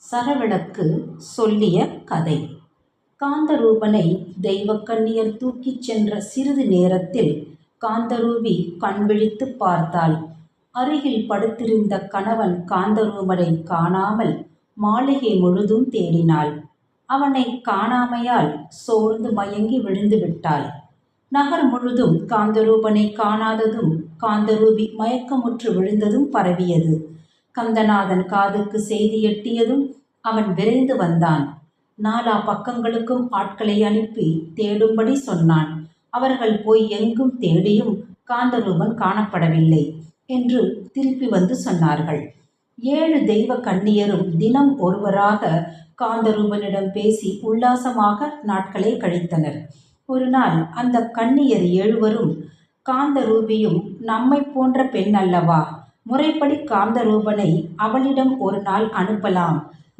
சரவிளக்கு சொல்லிய கதை. காந்தரூபனை தெய்வக்கன்னியர் தூக்கிச் சென்ற சிறிது நேரத்தில் காந்தரூபி கண்விழித்து பார்த்தாள். அருகில் படுத்திருந்த கணவன் காந்தரூபனை காணாமல் மாளிகை முழுதும் தேடினாள். அவனை காணாமையால் சோர்ந்து மயங்கி விழுந்து விட்டாள். நகர் முழுதும் காந்தரூபனை காணாததும் காந்தரூபி மயக்கமுற்று விழுந்ததும் பரவியது. கந்தநாதன் காதுக்கு செய்தி எட்டியதும் அவன் விரைந்து வந்தான். நாலா பக்கங்களுக்கும் ஆட்களை அனுப்பி தேடும்படி சொன்னான். அவர்கள் போய் எங்கும் தேடியும் காந்தரூபன் காணப்படவில்லை என்று திருப்பி வந்து சொன்னார்கள். 7 தெய்வ கன்னியரும் தினம் ஒருவராக காந்தரூபனிடம் பேசி உல்லாசமாக நாட்களை கழித்தனர். ஒரு நாள் அந்த கன்னியர் 7வரும், காந்தரூபியும் நம்மை போன்ற பெண் அல்லவா, முறைப்படி காந்தரூபனை அவளிடம் ஒரு நாள் அனுப்பலாம்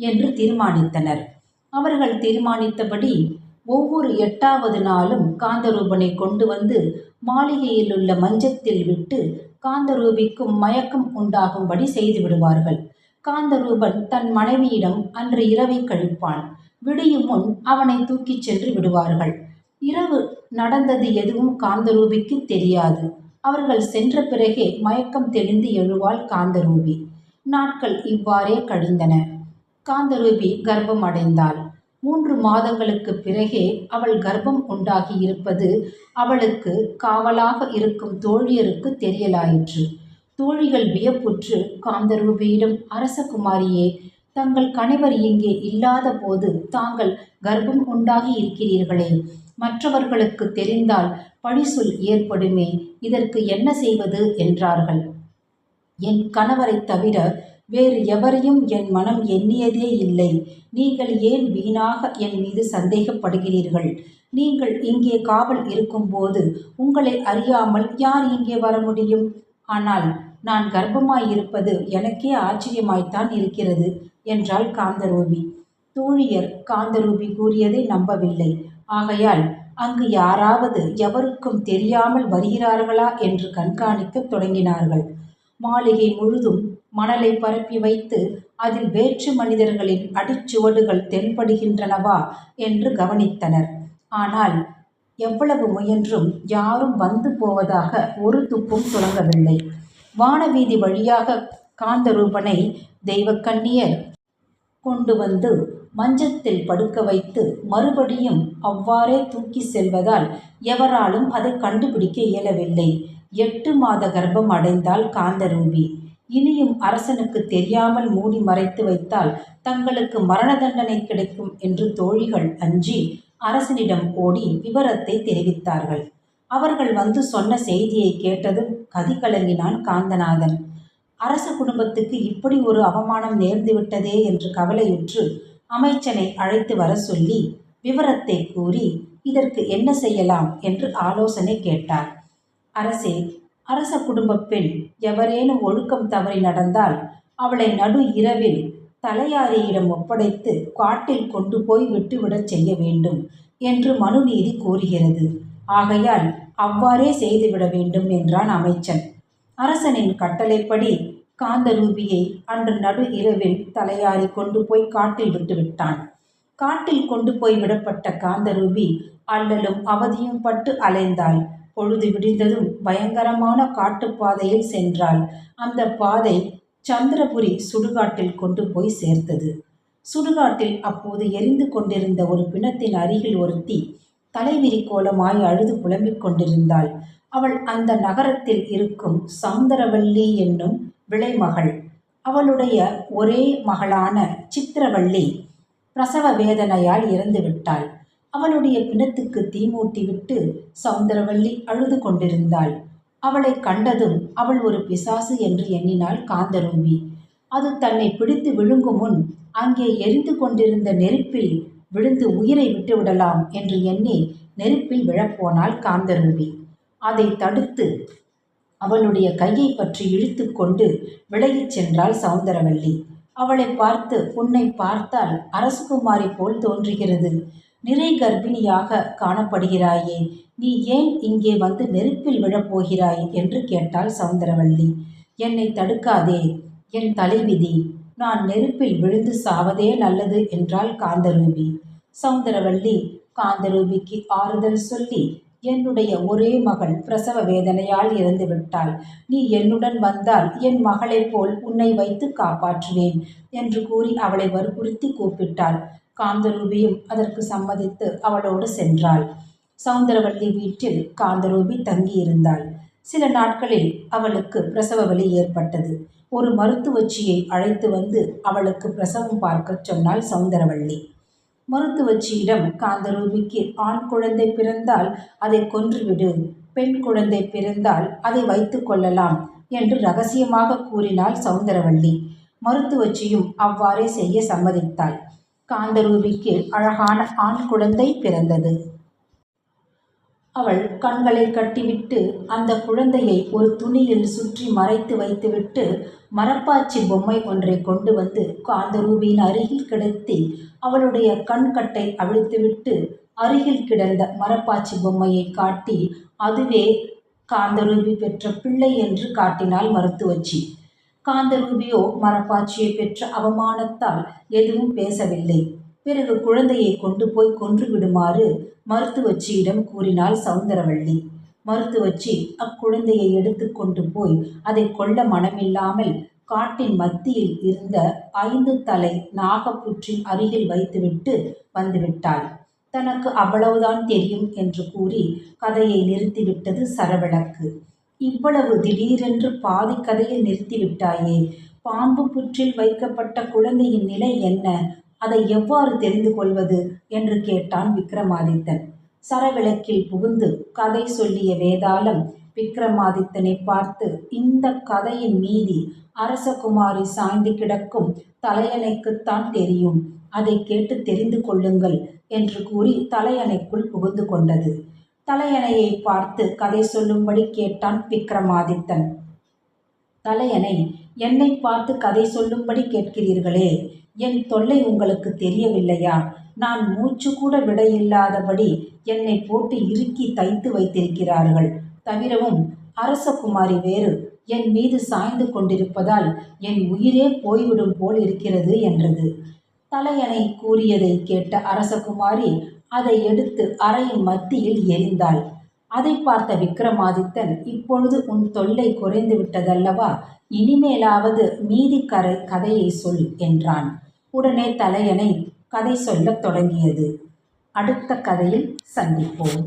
என்று தீர்மானித்தனர். அவர்கள் தீர்மானித்தபடி ஒவ்வொரு 8வது நாளும் காந்தரூபனை கொண்டு வந்து மாளிகையில் உள்ள மஞ்சத்தில் விட்டு காந்தரூபிக்கும் மயக்கம் உண்டாகும்படி செய்து விடுவார்கள். காந்தரூபன் தன் மனைவியிடம் அன்று இரவை கழிப்பான். விடியும் முன் அவனை தூக்கிச் சென்று விடுவார்கள். இரவு நடந்தது எதுவும் காந்தரூபிக்கு தெரியாது. அவர்கள் சென்ற பிறகே மயக்கம் தெளிந்து எழுவாள் காந்தரூபி. நாட்கள் இவ்வாறே கழிந்தன. காந்தரூபி கர்ப்பம் அடைந்தாள். 3 மாதங்களுக்கு பிறகே அவள் கர்ப்பம் உண்டாகி இருப்பது அவளுக்கு காவலாக இருக்கும் தோழியருக்கு தெரியலாயிற்று. தோழிகள் வியப்புற்று காந்தரூபியிடம், அரசகுமாரியே, தங்கள் கணவர் இங்கே இல்லாத போது தாங்கள் கர்ப்பம் உண்டாகி இருக்கிறீர்களே, மற்றவர்களுக்கு தெரிந்தால் பழிசொல் ஏற்படுமே, இதற்கு என்ன செய்வது என்றார்கள். என் கணவரை தவிர வேறு எவரையும் என் மனம் எண்ணியதே இல்லை. நீங்கள் ஏன் வீணாக என் மீது சந்தேகப்படுகிறீர்கள்? நீங்கள் இங்கே காவல் இருக்கும்போது உங்களை அறியாமல் யார் இங்கே வர முடியும்? ஆனால் நான் கர்ப்பமாயிருப்பது எனக்கே ஆச்சரியமாய்த்தான் இருக்கிறது என்றாள் காந்தரூபி. தோழியர் காந்தரூபி கூறியதை நம்பவில்லை. ஆகையால் அங்கு யாராவது எவருக்கும் தெரியாமல் வருகிறார்களா என்று கண்காணிக்க தொடங்கினார்கள். மாளிகை முழுதும் மணலை பரப்பி வைத்து அதில் வேற்று மனிதர்களின் அடிச்சுவடுகள் தென்படுகின்றனவா என்று கவனித்தனர். ஆனால் எவ்வளவு முயன்றும் யாரும் வந்து போவதாக ஒரு துப்பும் துலங்கவில்லை. வானவீதி வழியாக காந்தரூபனை தெய்வக்கன்னியர் கொண்டு வந்து மஞ்சத்தில் படுக்க வைத்து மறுபடியும் அவ்வாறே தூக்கி செல்வதால் எவராலும் அதை கண்டுபிடிக்க இயலவில்லை. 8 மாத கர்ப்பம் அடைந்தாள் காந்தரூபி. இனியும் அரசனுக்கு தெரியாமல் மூடி மறைத்து வைத்தால் தங்களுக்கு மரண தண்டனை கிடைக்கும் என்று தோழிகள் அஞ்சி அரசனிடம் ஓடி விவரத்தை தெரிவித்தார்கள். அவர்கள் வந்து சொன்ன செய்தியை கேட்டதும் கதி கலங்கினான் காந்தநாதன். அரச குடும்பத்துக்கு இப்படி ஒரு அவமானம் நேர்ந்துவிட்டதே என்று கவலையுற்று அமைச்சனை அழைத்து வர சொல்லி விவரத்தை கூறி இதற்கு என்ன செய்யலாம் என்று ஆலோசனை கேட்டார். அரசே, அரச குடும்ப பெண் எவரேனும் ஒழுக்கம் தவறி நடந்தால் அவளை நடு இரவில் தலையாரியிடம் ஒப்படைத்து காட்டில் கொண்டு போய் விட்டுவிடச் செய்ய வேண்டும் என்று மனுநீதி கூறுகிறது. ஆகையால் அவ்வாறே செய்துவிட வேண்டும் என்றான் அமைச்சன். அரசனின் கட்டளைப்படி காந்தரூபியை அன்று நடு இரவில் தலையாரி கொண்டு போய் காட்டில் விட்டுவிட்டான். காட்டில் கொண்டு போய் விடப்பட்ட காந்தரூபி அல்லலும் அவதியும் பட்டு அலைந்தாள். பொழுது விடிந்ததும் பயங்கரமான காட்டுப்பாதையில் சென்றாள். அந்த பாதை சந்திரபுரி சுடுகாட்டில் கொண்டு போய் சேர்த்தது. சுடுகாட்டில் அப்போது எரிந்து கொண்டிருந்த ஒரு பிணத்தின் அருகில் ஒருத்தி தலைவிரி கோலமாய் அழுது புலம்பிக் கொண்டிருந்தாள். அவள் அந்த நகரத்தில் இருக்கும் சௌந்தரவல்லி என்னும் விளைமகள். அவளுடைய ஒரே மகளான சித்திரவள்ளி பிரசவ வேதனையால் இறந்துவிட்டாள். அவளுடைய பிணத்துக்கு தீமூட்டிவிட்டு சௌந்தரவல்லி அழுது கொண்டிருந்தாள். அவளை கண்டதும் அவள் ஒரு பிசாசு என்று எண்ணினாள் காந்தரூபி. அது தன்னை பிடித்து விழுங்கும் முன் அங்கே எரிந்து கொண்டிருந்த நெருப்பில் விழுந்து உயிரை விட்டுவிடலாம் என்று எண்ணி நெருப்பில் விழப்போனாள் காந்தரூபி. அதை தடுத்து அவளுடைய கையை பற்றி இழுத்து கொண்டு விலகிச் சென்றாள் சௌந்தரவல்லி. அவளை பார்த்து, உன்னை பார்த்தால் அரசகுமாரி போல் தோன்றுகிறது, நிறை கர்ப்பிணியாக காணப்படுகிறாயே, நீ ஏன் இங்கே வந்து நெருப்பில் விழப்போகிறாய் என்று கேட்டாள் சௌந்தரவல்லி. என்னை தடுக்காதே, என் தலைவிதி, நான் நெருப்பில் விழுந்து சாவதே நல்லது என்றாள் காந்தரூபி. சௌந்தரவல்லி காந்தரூபிக்கு ஆறுதல் சொல்லி, என்னுடைய ஒரே மகள் பிரசவ வேதனையால் இறந்து விட்டாள். நீ என்னுடன் வந்தால் என் மகளைப் போல் உன்னை வைத்து காப்பாற்றுவேன் என்று கூறி அவளை வற்புறுத்தி கூப்பிட்டாள். காந்தரூபியும் அதற்கு சம்மதித்து அவளோடு சென்றாள். சௌந்தரவல்லி வீட்டில் காந்தரூபி தங்கியிருந்தாள். சில நாட்களில் அவளுக்கு பிரசவ வலி ஏற்பட்டது. ஒரு மருத்துவச்சியை அழைத்து வந்து அவளுக்கு பிரசவம் பார்க்கச் சொன்னாள் சௌந்தரவல்லி. மருத்துவச்சியிடம், காந்தரூபிக்கு ஆண் குழந்தை பிறந்தால் அதை கொன்றுவிடு, பெண் குழந்தை பிறந்தால் அதை வைத்து கொள்ளலாம் என்று ரகசியமாக கூறினாள் சௌந்தரவல்லி. மருத்துவச்சியும் அவ்வாறே செய்ய சம்மதித்தாள். காந்தரூபிக்கு அழகான ஆண் குழந்தை பிறந்தது. அவள் கண்களை கட்டிவிட்டு அந்த குழந்தையை ஒரு துணியில் சுற்றி மறைத்து வைத்துவிட்டு மரப்பாச்சி பொம்மை ஒன்றை கொண்டு வந்து காந்தரூபியின் அருகில் கிடத்தி அவளுடைய கண்கட்டை அவிழ்த்துவிட்டு அருகில் கிடந்த மரப்பாச்சி பொம்மையை காட்டி, அதுவே காந்தரூபி பெற்ற பிள்ளை என்று காட்டினாள் மருத்துவச்சி. காந்தரூபியோ மரப்பாச்சியை பெற்ற அவமானத்தால் எதுவும் பேசவில்லை. பிறகு குழந்தையை கொண்டு போய் கொன்று விடுமாறு மருத்துவச்சியிடம் கூறினாள் சௌந்தரவல்லி. மருத்துவச்சி அக்குழந்தையை எடுத்து கொண்டு போய் அதை கொல்ல மனமில்லாமல் காட்டின் மத்தியில் இருந்த 5 தலை நாகப்புற்றின் அருகில் வைத்துவிட்டு வந்துவிட்டாள். தனக்கு அவ்வளவுதான் தெரியும் என்று கூறி கதையை நிறுத்திவிட்டது சரவிளக்கு. இவ்வளவு திடீரென்று பாதி கதையில் நிறுத்திவிட்டாயே, பாம்பு புற்றில் வைக்கப்பட்ட குழந்தையின் நிலை என்ன, அதை எவ்வாறு தெரிந்து கொள்வது என்று கேட்டான் விக்ரமாதித்தன். சரவிளக்கில் புகுந்து கதை சொல்லிய வேதாளம் விக்ரமாதித்தனை பார்த்து, இந்த கதையின் மீதி அரசகுமாரி சாய்ந்து கிடக்கும் தலையணைக்குத்தான் தெரியும், அதை கேட்டு தெரிந்து கொள்ளுங்கள் என்று கூறி தலையணைக்குள் புகுந்து கொண்டது. தலையணையை பார்த்து கதை சொல்லும்படி கேட்டான் விக்ரமாதித்தன். தலையணை, என்னை பார்த்து கதை சொல்லும்படி கேட்கிறீர்களே, என் தொல்லை உங்களுக்கு தெரியவில்லையா? நான் மூச்சு கூட விட இல்லாதபடி என்னை போட்டு இறுக்கி தைத்து வைத்திருக்கிறார்கள். தவிரவும் அரசகுமாரி வேறு என் மீது சாய்ந்து கொண்டிருப்பதால் என் உயிரே போய்விடும் போல் இருக்கிறது என்றது. தலையணை கூறியதை கேட்ட அரசகுமாரி அதை எடுத்து அறையின் மத்தியில் எறிந்தாள். அதை பார்த்த விக்ரமாதித்தன், இப்பொழுது உன் தொல்லை குறைந்து விட்டதல்லவா, இனிமேலாவது மீதி கதையை சொல் என்றான். உடனே தலையணை கதை சொல்லத் தொடங்கியது. அடுத்த கதையில் சந்திப்போம்.